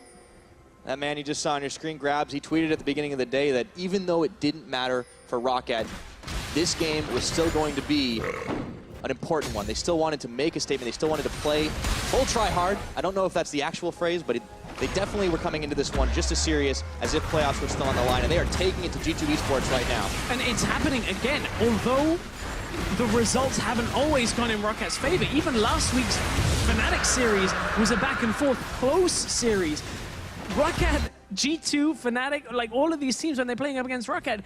That man you just saw on your screen, Grabs, he tweeted at the beginning of the day that even though it didn't matter for ROCCAT, this game was still going to be an important one. They still wanted to make a statement. They still wanted to play full try hard. I don't know if that's the actual phrase, but they definitely were coming into this one just as serious as if playoffs were still on the line, and they are taking it to G2 eSports right now. And it's happening again, although the results haven't always gone in ROCCAT's favor. Even last week's Fnatic series was a back and forth close series. ROCCAT, G2, Fnatic, like all of these teams when they're playing up against ROCCAT,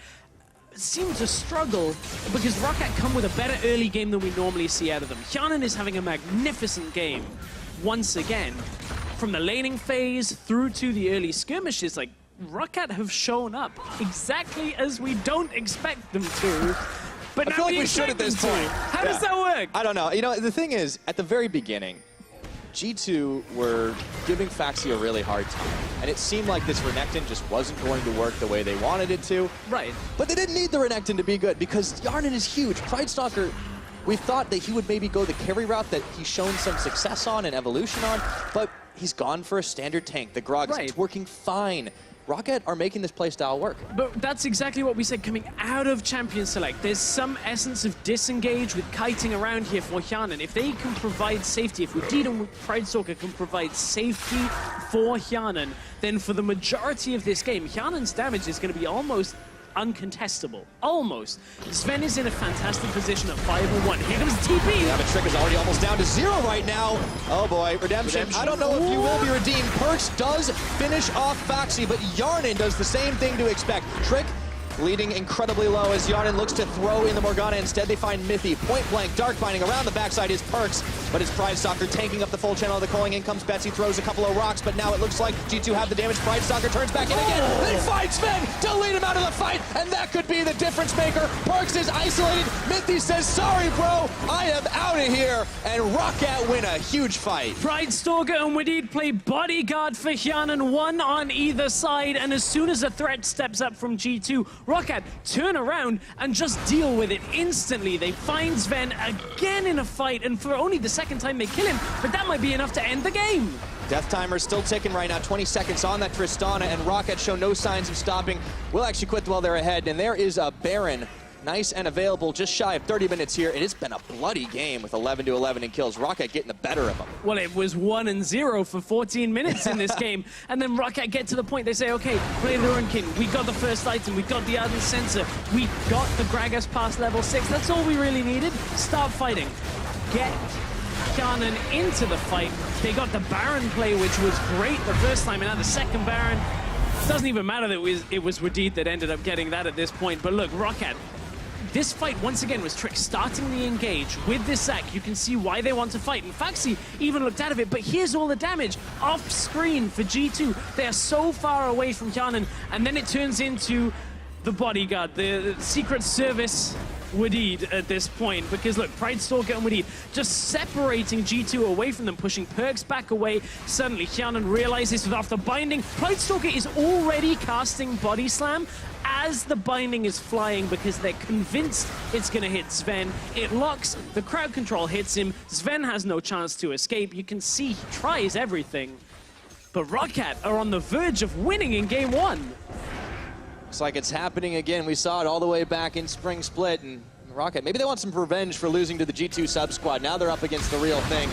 seem to struggle because ROCCAT come with a better early game than we normally see out of them. Yarnan is having a magnificent game once again. From the laning phase through to the early skirmishes, like ROCCAT have shown up exactly as we don't expect them to. But I feel like we should at this point. How does that work? I don't know. You know, the thing is, at the very beginning, G2 were giving Faxi a really hard time. And it seemed like this Renekton just wasn't going to work the way they wanted it to. Right. But they didn't need the Renekton to be good because Yarnan is huge. Pridestalker, we thought that he would maybe go the carry route that he's shown some success on and evolution on, but he's gone for a standard tank. The Grog is working fine. ROCCAT are making this playstyle work. But that's exactly what we said coming out of Champion Select. There's some essence of disengage with kiting around here for Yarnan. If they can provide safety, if Wadid and Pridestalker can provide safety for Yarnan, then for the majority of this game, Yarnan's damage is going to be almost uncontestable. Almost. Sven is in a fantastic position at 5-1. Here comes TP. Yeah, but Trick is already almost down to 0 right now. Oh boy, Redemption. I don't know if you will be redeemed. Perks does finish off Faxi, but Yarnan does the same thing to Expect. Trick leading incredibly low as Yarnin looks to throw in the Morgana. Instead, they find Mithy. Point blank, dark binding around the backside is Perks, but it's Pridestalker tanking up the full channel of the calling. In comes Betsy, throws a couple of rocks, but now it looks like G2 have the damage. Pridestalker turns back in again. They find Sven to lead him out of the fight, and that could be the difference maker. Perks is isolated. Mithy says, sorry, bro, I am out of here, and ROCCAT win a huge fight. Pridestalker and Wadid play bodyguard for Hyanan, one on either side, and as soon as a threat steps up from G2, ROCCAT turn around and just deal with it instantly. They find Sven again in a fight, and for only the second time they kill him, but that might be enough to end the game. Death timer still ticking right now, 20 seconds on that Tristana, and ROCCAT show no signs of stopping. Will actually quit while they're ahead, and there is a Baron. Nice and available, just shy of 30 minutes here. It has been a bloody game with 11 to 11 in kills. ROCCAT getting the better of them. Well, it was 1-0 for 14 minutes in this game, and then ROCCAT get to the point. They say, okay, play the Runkin. We got the first item. We got the Ardent Sensor. We got the Gragas past level 6. That's all we really needed. Start fighting. Get Hyanan into the fight. They got the Baron play, which was great the first time, and now the second Baron. Doesn't even matter that it was Wadid that ended up getting that at this point. But look, ROCCAT, this fight, once again, was Trick starting the engage with this Zac. You can see why they want to fight. And Faxi even looked out of it, but here's all the damage off screen for G2. They are so far away from Hyanan, and then it turns into the bodyguard, the Secret Service Wadid at this point, because look, Pridestalker and Wadid just separating G2 away from them, pushing Perks back away. Suddenly, Hyanan realizes that after binding, Pridestalker is already casting Body Slam as the binding is flying because they're convinced it's going to hit Sven. It locks, the crowd control hits him. Sven has no chance to escape. You can see he tries everything. But ROCCAT are on the verge of winning in game one. Looks like it's happening again. We saw it all the way back in Spring Split, and ROCCAT, maybe they want some revenge for losing to the G2 sub-squad. Now they're up against the real thing.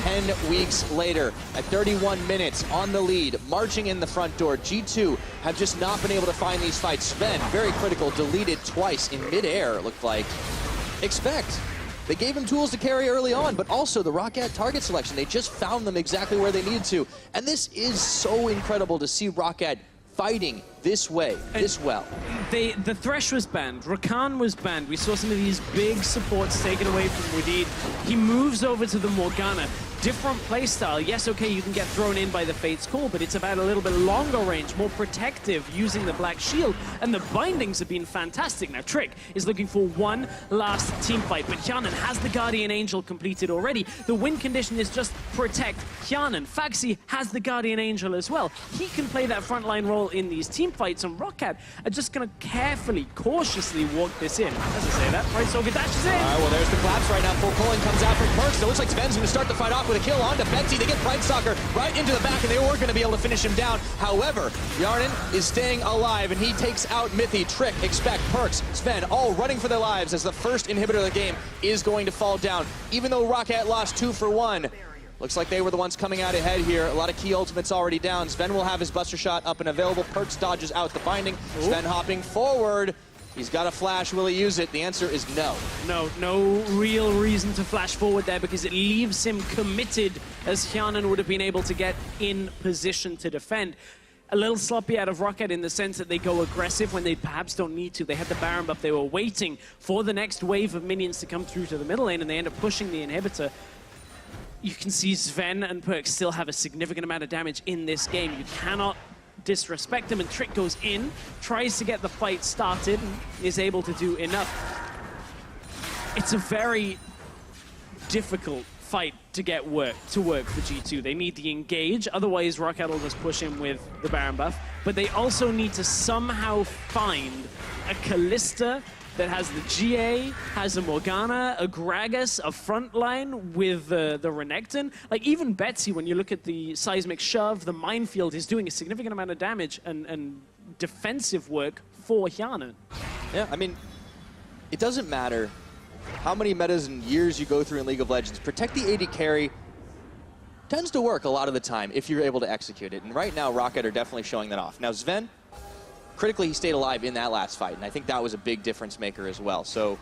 10 weeks later, at 31 minutes, on the lead, marching in the front door, G2 have just not been able to find these fights. Sven, very critical, deleted twice in midair, it looked like. Expect. They gave him tools to carry early on, but also the ROCCAT target selection. They just found them exactly where they needed to. And this is so incredible to see ROCCAT fighting this way, this well. The Thresh was banned, Rakan was banned. We saw some of these big supports taken away from Wadid. He moves over to the Morgana. Different playstyle. Yes, okay, you can get thrown in by the Fate's Call, but it's about a little bit longer range, more protective, using the Black Shield, and the bindings have been fantastic. Now, Trick is looking for one last team fight, but Hyanan has the Guardian Angel completed already. The win condition is just protect Hyanan. Faxi has the Guardian Angel as well. He can play that frontline role in these team fights, and ROCCAT are just going to carefully, cautiously walk this in. As I say that, Pridestalker dashes in. All right, well, there's the collapse right now. Full calling comes out from Perks. So it looks like Sven's going to start the fight off with a kill onto Betsy. They get Pridestalker right into the back, and they were going to be able to finish him down. However, Yarnin is staying alive, and he takes out Mithy, Trick, Expect, Perks, Sven, all running for their lives as the first inhibitor of the game is going to fall down. Even though ROCCAT lost 2 for 1, looks like they were the ones coming out ahead here. A lot of key ultimates already down. Sven will have his Buster Shot up and available. Perks dodges out the binding. Ooh. Sven hopping forward. He's got a flash. Will he use it? The answer is no. No real reason to flash forward there because it leaves him committed as Hyanan would have been able to get in position to defend. A little sloppy out of ROCCAT in the sense that they go aggressive when they perhaps don't need to. They had the Baron buff. They were waiting for the next wave of minions to come through to the middle lane, and they end up pushing the inhibitor. You can see Sven and Perks still have a significant amount of damage in this game. You cannot disrespect him, and Trick goes in, tries to get the fight started, and is able to do enough. It's a very difficult fight to get to work for G2. They need the engage, otherwise ROCCAT will just push him with the Baron buff, but they also need to somehow find a Kalista that has the GA, has a Morgana, a Gragas, a frontline with the Renekton. Like, even Betsy, when you look at the seismic shove, the minefield is doing a significant amount of damage and defensive work for Hyanan. Yeah, I mean, it doesn't matter how many metas and years you go through in League of Legends. Protect the AD carry tends to work a lot of the time if you're able to execute it. And right now, ROCCAT are definitely showing that off. Now, Sven, critically, he stayed alive in that last fight, and I think that was a big difference maker as well. So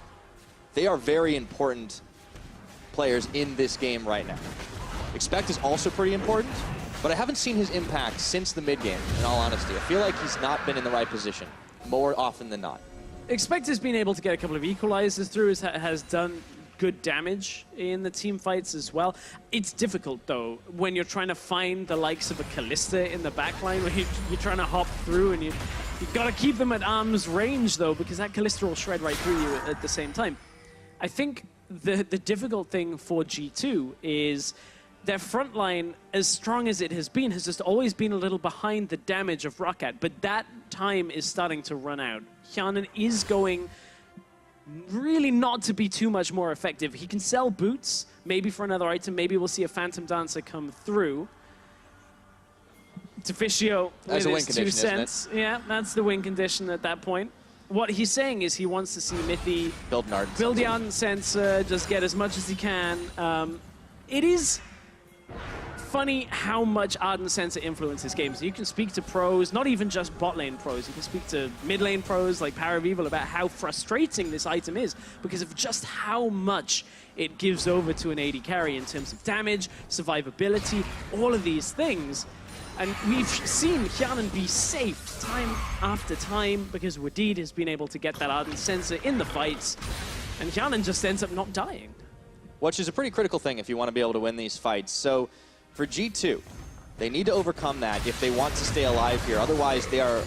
they are very important players in this game right now. Expect is also pretty important, but I haven't seen his impact since the mid game, in all honesty. I feel like he's not been in the right position. more often than not. Expect has been able to get a couple of equalizers through, has done good damage in the team fights as well. It's difficult, though, when you're trying to find the likes of a Kalista in the backline, where you're trying to hop through, and you've got to keep them at arm's range, though, because that Kalista will shred right through you at the same time. I think the difficult thing for G2 is their front line, as strong as it has just always been a little behind the damage of ROCCAT, but that time is starting to run out. Hjanen is going really not to be too much more effective. He can sell boots, maybe for another item. Maybe we'll see a Phantom Dancer come through. Deficio with his 2 cents. Yeah, that's the win condition at that point. What he's saying is he wants to see Mithy build the Ardent Sensor, just get as much as he can. It is funny how much Ardent Sensor influences games. You can speak to pros, not even just bot lane pros. You can speak to mid lane pros like Paravival about how frustrating this item is because of just how much it gives over to an AD carry in terms of damage, survivability, all of these things. And we've seen Hjanen be safe time after time because Wadid has been able to get that Ardent Sensor in the fights, and Hjanen just ends up not dying. Which is a pretty critical thing if you want to be able to win these fights. So for G2, they need to overcome that if they want to stay alive here. Otherwise, they are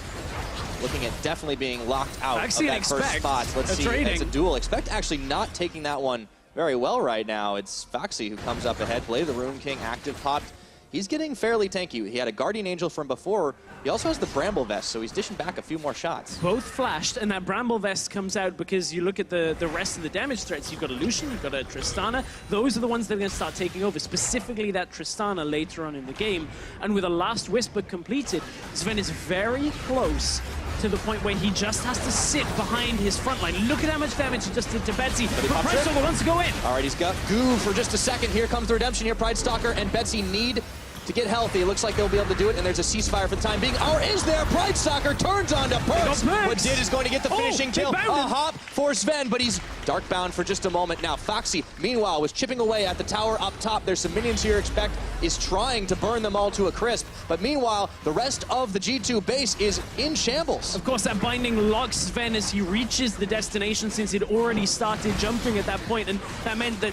looking at definitely being locked out of that first spot. Let's see, it's a duel. Expect actually not taking that one very well right now. It's Foxy who comes up ahead. Blade of the Rune King active popped. He's getting fairly tanky. He had a Guardian Angel from before. He also has the Bramble Vest, so he's dishing back a few more shots. Both flashed, and that Bramble Vest comes out because you look at the rest of the damage threats. You've got a Lucian, you've got a Tristana. Those are the ones that are going to start taking over, specifically that Tristana later on in the game. And with a Last Whisper completed, Sven is very close to the point where he just has to sit behind his front line. Look at how much damage he just did to Betsy. But Pridestalker wants to go in. All right, he's got Goo for just a second. Here comes the redemption here. Pridestalker and Betsy need to get healthy. It looks like they'll be able to do it, and there's a ceasefire for the time being. Or is there? Pridestalker turns on to Perks. Wadid is going to get the finishing kill. A hop for Sven, but he's dark bound for just a moment. Now, Foxy, meanwhile, was chipping away at the tower up top. There's some minions here, expect, is trying to burn them all to a crisp. But meanwhile, the rest of the G2 base is in shambles. Of course, that binding locks Sven as he reaches the destination since he'd already started jumping at that point, and that meant that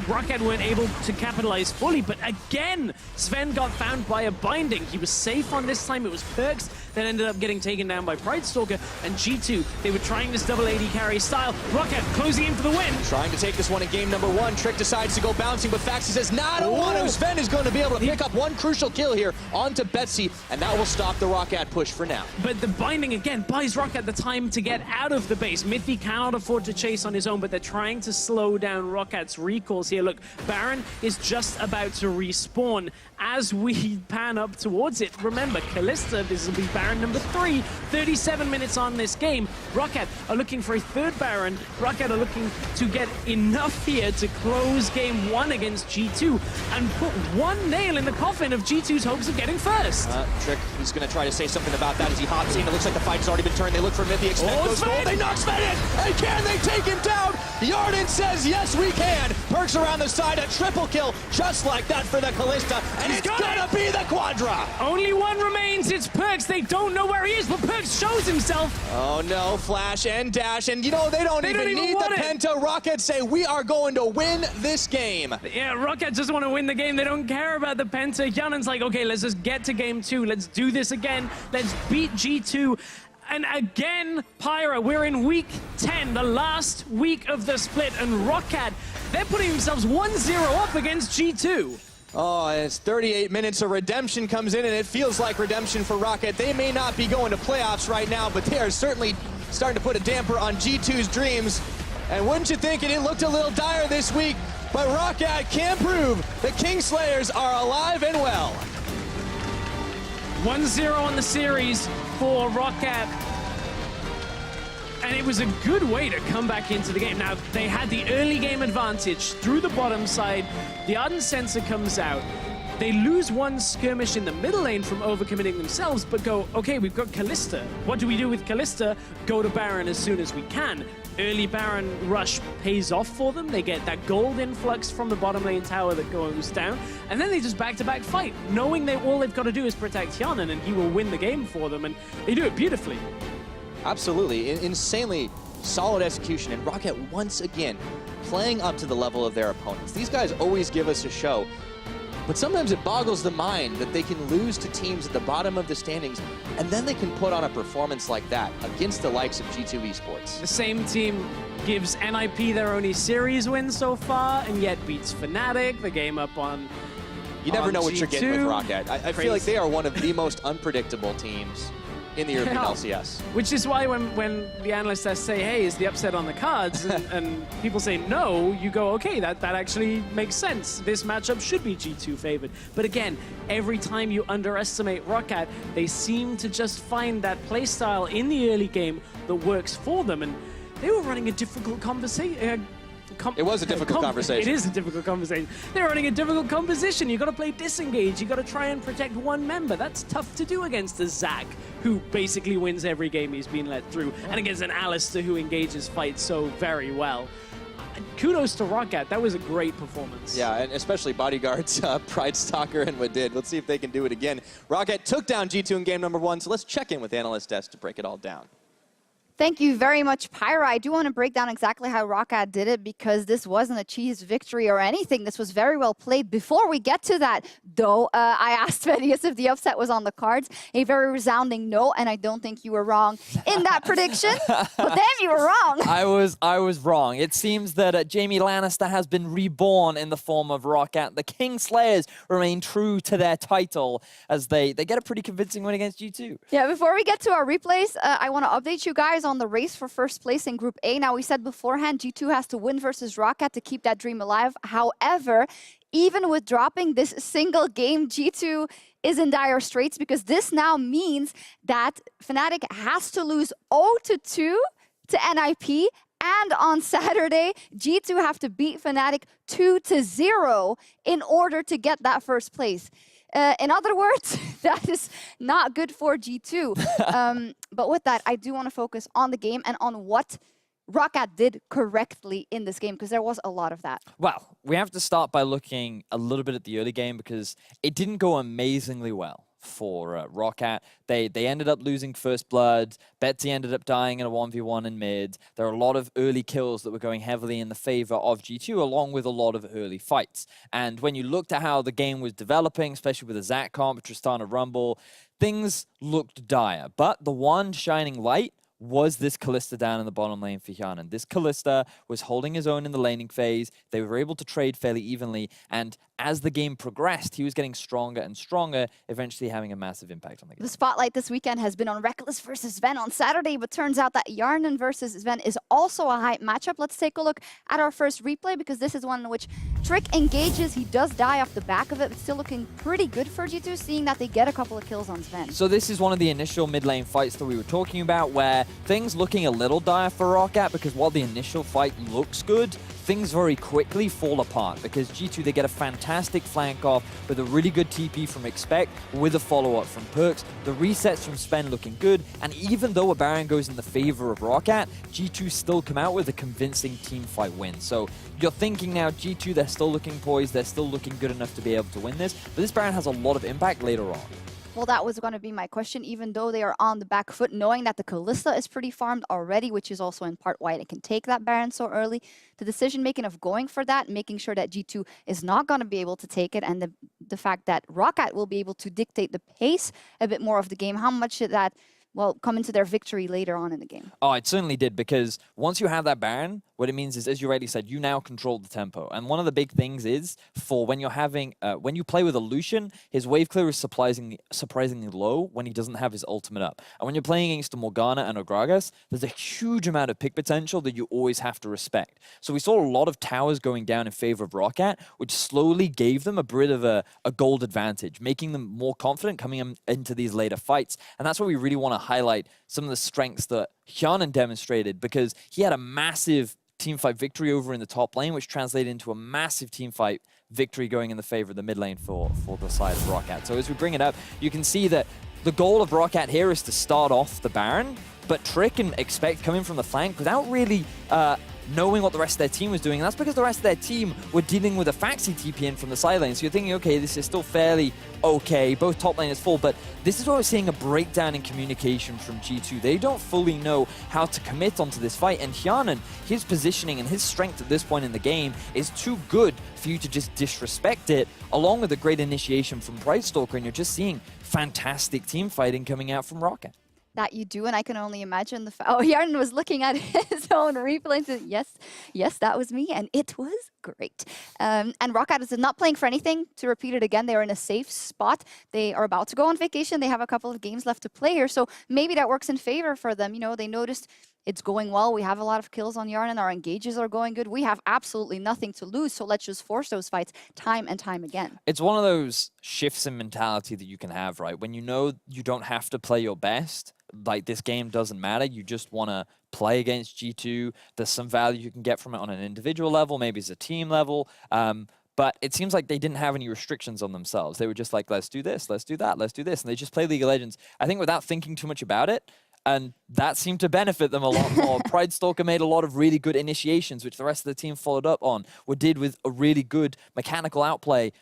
ROCCAT weren't able to capitalize fully, but again, Sven got found by a binding. He was safe on this time. It was Perks that ended up getting taken down by Pridestalker, and G2, they were trying this double AD carry style. ROCCAT closing in for the win. Trying to take this one in game number 1. Trick decides to go bouncing, but Faxi says, nah, I don't want to. Sven is going to be able to pick up one crucial kill here onto Betsy, and that will stop the ROCCAT push for now. But the binding, again, buys ROCCAT the time to get out of the base. Mithy cannot afford to chase on his own, but they're trying to slow down ROCCAT's recalls here. Look, Baron is just about to respawn as we pan up towards it. Remember, Kalista, this will be Baron number 3, 37 minutes on this game. ROCCAT are looking for a third Baron. ROCCAT are looking to get enough here to close game 1 against G2 and put one nail in the coffin of G2's hopes of getting first. Trick, he's going to try to say something about that as he hops in. It looks like the fight's already been turned. They look for Mithy. They knock Sven in! And can they take him down? Yarden says, yes, we can. Perks around the side, a triple kill, just like that for the Kalista, and it's gonna be the Quadra! Only one remains, it's Perks. They don't know where he is, but Perks shows himself. Oh no, flash and dash, and you know, they don't even need the Penta. ROCCAT say, we are going to win this game. Yeah, ROCCAT just want to win the game. They don't care about the Penta. Hjanen's like, okay, let's just get to game 2. Let's do this again. Let's beat G2. And again, Pyra, we're in week 10, the last week of the split, and ROCCAT, they're putting themselves 1-0 up against G2. Oh, it's 38 minutes of redemption comes in, and it feels like redemption for ROCCAT. They may not be going to playoffs right now, but they are certainly starting to put a damper on G2's dreams. And wouldn't you think it looked a little dire this week, but ROCCAT can prove the Kingslayers are alive and well. 1-0 on the series for ROCCAT. And it was a good way to come back into the game. Now, they had the early game advantage through the bottom side. The Ardent Sensor comes out. They lose one skirmish in the middle lane from overcommitting themselves, but go, okay, we've got Kalista. What do we do with Kalista? Go to Baron as soon as we can. Early Baron rush pays off for them. They get that gold influx from the bottom lane tower that goes down, and then they just back-to-back fight, knowing all they've got to do is protect Hjanen, and he will win the game for them, and they do it beautifully. Absolutely. Insanely solid execution. And ROCCAT, once again, playing up to the level of their opponents. These guys always give us a show. But sometimes it boggles the mind that they can lose to teams at the bottom of the standings, and then they can put on a performance like that against the likes of G2 eSports. The same team gives NIP their only series win so far, and yet beats Fnatic, the game up on You never know what G2. you're getting with ROCCAT. I feel like they are one of the most unpredictable teams in the European LCS. Which is why when the analysts say, hey, is the upset on the cards? and people say no, you go, okay, that actually makes sense. This matchup should be G2 favored. But again, every time you underestimate ROCCAT, they seem to just find that playstyle in the early game that works for them. And they were running a difficult conversation. It was a difficult conversation. It is a difficult conversation. They're running a difficult composition. You've got to play disengage. You've got to try and protect one member. That's tough to do against a Zac, who basically wins every game he's been let through, and against an Alistair who engages fights so very well. Kudos to ROCCAT. That was a great performance. Yeah, and especially Bodyguards, Pride Stalker and Wadid. Let's see if they can do it again. ROCCAT took down G2 in game number 1, so let's check in with Analyst Desk to break it all down. Thank you very much, Pyra. I do want to break down exactly how ROCCAT did it, because this wasn't a cheese victory or anything. This was very well played. Before we get to that, though, I asked Venius if the upset was on the cards. A very resounding no, and I don't think you were wrong in that prediction. But damn, you were wrong. I was wrong. It seems that Jaime Lannister has been reborn in the form of ROCCAT. The Kingslayers remain true to their title as they get a pretty convincing win against G2. Yeah, before we get to our replays, I want to update you guys on the race for first place in Group A. Now, we said beforehand, G2 has to win versus ROCCAT to keep that dream alive. However, even with dropping this single game, G2 is in dire straits, because this now means that Fnatic has to lose 0-2 to NIP. And on Saturday, G2 have to beat Fnatic 2-0 in order to get that first place. In other words, that is not good for G2. But with that, I do want to focus on the game and on what ROCCAT did correctly in this game, because there was a lot of that. Well, we have to start by looking a little bit at the early game, because it didn't go amazingly well for ROCCAT. They ended up losing first blood. Betsy ended up dying in a 1v1 in mid. There are a lot of early kills that were going heavily in the favor of G2, along with a lot of early fights. And when you looked at how the game was developing, especially with the Zac comp, Tristana Rumble, things looked dire. But the one shining light was this Kalista down in the bottom lane for Hyanan. This Kalista was holding his own in the laning phase. They were able to trade fairly evenly, and as the game progressed, he was getting stronger and stronger, eventually having a massive impact on the game. The spotlight this weekend has been on Reckless versus Sven on Saturday, but turns out that Hjarnan versus Sven is also a hype matchup. Let's take a look at our first replay, because this is one in which Trick engages. He does die off the back of it, but still looking pretty good for G2, seeing that they get a couple of kills on Sven. So this is one of the initial mid lane fights that we were talking about, where things looking a little dire for ROCCAT, because while the initial fight looks good, things very quickly fall apart, because G2, they get a fantastic flank off with a really good TP from Expect with a follow-up from Perks. The resets from Sven looking good, and even though a Baron goes in the favor of ROCCAT, G2 still come out with a convincing teamfight win. So you're thinking now, G2, they're still looking poised, they're still looking good enough to be able to win this, but this Baron has a lot of impact later on. Well, that was going to be my question, even though they are on the back foot, knowing that the Kalista is pretty farmed already, which is also in part why they can take that Baron so early. The decision-making of going for that, making sure that G2 is not going to be able to take it, and the fact that ROCCAT will be able to dictate the pace a bit more of the game, how much did that, well, come into their victory later on in the game? Oh, it certainly did, because once you have that Baron, what it means is, as you already said, you now control the tempo. And one of the big things is, for when you're having, when you play with a Lucian, his wave clear is surprisingly low when he doesn't have his ultimate up. And when you're playing against a Morgana and a Gragas, there's a huge amount of pick potential that you always have to respect. So we saw a lot of towers going down in favor of ROCCAT, which slowly gave them a bit of a gold advantage, making them more confident coming into these later fights. And that's where we really want to highlight some of the strengths that Hyanan demonstrated, because he had a massive teamfight victory over in the top lane, which translated into a massive teamfight victory going in the favor of the mid lane for the side of ROCCAT. So as we bring it up, you can see that the goal of ROCCAT here is to start off the Baron, but Trick and Expect coming from the flank without really knowing what the rest of their team was doing. And that's because the rest of their team were dealing with a Faxi TP in from the side lane. So you're thinking, okay, this is still fairly okay. Both top laners full, but this is where we're seeing a breakdown in communication from G2. They don't fully know how to commit onto this fight. And Hjarnan, his positioning and his strength at this point in the game is too good for you to just disrespect it, along with a great initiation from Pridestalker. And you're just seeing fantastic team fighting coming out from ROCCAT. That you do, and I can only imagine the oh, Hjarnan was looking at his own replay and said, yes, that was me, and it was great. And ROCCAT is not playing for anything. To repeat it again, they are in a safe spot. They are about to go on vacation. They have a couple of games left to play here, so maybe that works in favor for them. You know, they noticed it's going well. We have a lot of kills on Hjarnan. Our engages are going good. We have absolutely nothing to lose, so let's just force those fights time and time again. It's one of those shifts in mentality that you can have, right? When you know you don't have to play your best, like this game doesn't matter. You just want to play against G2. There's some value you can get from it on an individual level, maybe as a team level. But it seems like they didn't have any restrictions on themselves. They were just like, let's do this, let's do that, let's do this. And they just play League of Legends, I think, without thinking too much about it. And that seemed to benefit them a lot more. Pridestalker made a lot of really good initiations, which the rest of the team followed up on, or did with a really good mechanical outplay.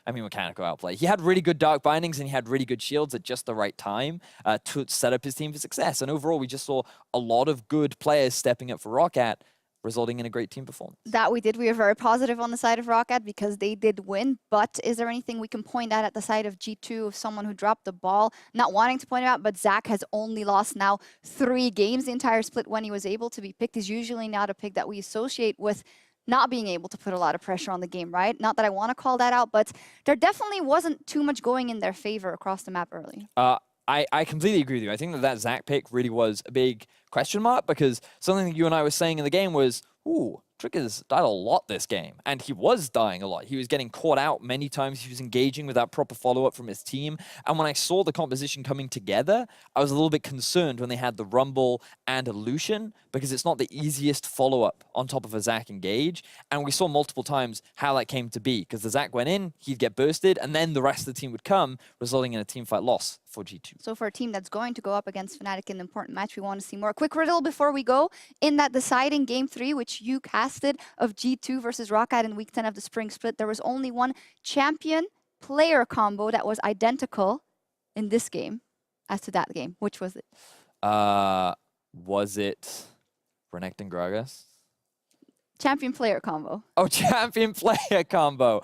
He had really good dark bindings and he had really good shields at just the right time to set up his team for success. And overall, we just saw a lot of good players stepping up for ROCCAT, resulting in a great team performance. That we did. We were very positive on the side of ROCCAT because they did win. But is there anything we can point out at the side of G2 of someone who dropped the ball? Not wanting to point it out, but Zach has only lost now 3 games the entire split when he was able to be picked. He's usually not a pick that we associate with not being able to put a lot of pressure on the game, right? Not that I want to call that out, but there definitely wasn't too much going in their favor across the map early. I completely agree with you. I think that Zach pick really was a big question mark, because something that you and I were saying in the game was, ooh, Trick has died a lot this game. And he was dying a lot. He was getting caught out many times. He was engaging without proper follow-up from his team. And when I saw the composition coming together, I was a little bit concerned when they had the Rumble and a Lucian, because it's not the easiest follow-up on top of a Zach engage. And we saw multiple times how that came to be, because the Zach went in, he'd get bursted, and then the rest of the team would come, resulting in a teamfight loss for G2. So for a team that's going to go up against Fnatic in an important match, we want to see more. Quick riddle before we go. In that deciding Game 3, which you casted of G2 versus ROCCAT in Week 10 of the Spring Split, there was only one champion player combo that was identical in this game as to that game. Which was it? Was it Renekton and Gragas? Champion player combo. Oh, champion player combo.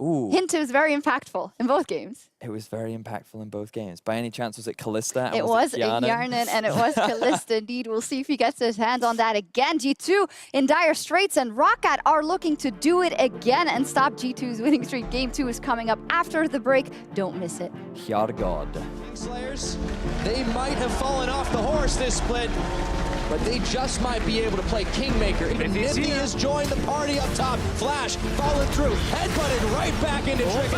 Ooh. Hint, it was very impactful in both games. It was very impactful in both games. By any chance, was it Kalista? It was Hjarnan and it was Kalista indeed. We'll see if he gets his hands on that again. G2 in dire straits, and ROCCAT are looking to do it again and stop G2's winning streak. Game 2 is coming up after the break. Don't miss it. Hjargod. Slayers, they might have fallen off the horse this split, but they just might be able to play Kingmaker. Even Nifty has joined the party up top. Flash followed through, headbutted right back into Trick.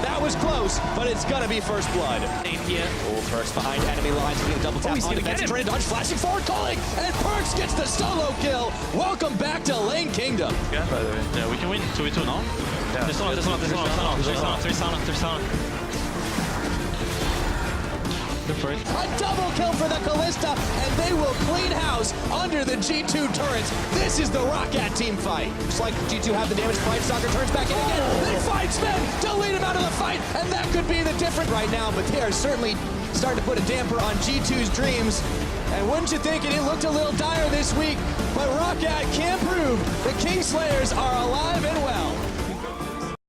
That was close, but it's gonna be first blood. Here. Perks behind enemy lines, getting a double tap on defense. Trying to dodge, flashing forward, calling, and Perks gets the solo kill. Welcome back to Lane Kingdom. Yeah, by the way. Yeah, we can win 2v2 now. Yeah. There's someone. A double kill for the Kalista, and they will clean house under the G2 turrets. This is the ROCCAT team fight. Looks like G2 have the damage. Pridestalker turns back in again. They find Sven to lead him out of the fight, and that could be the difference right now, but they are certainly starting to put a damper on G2's dreams. And wouldn't you think it looked a little dire this week, but ROCCAT can prove the Kingslayers are alive and well.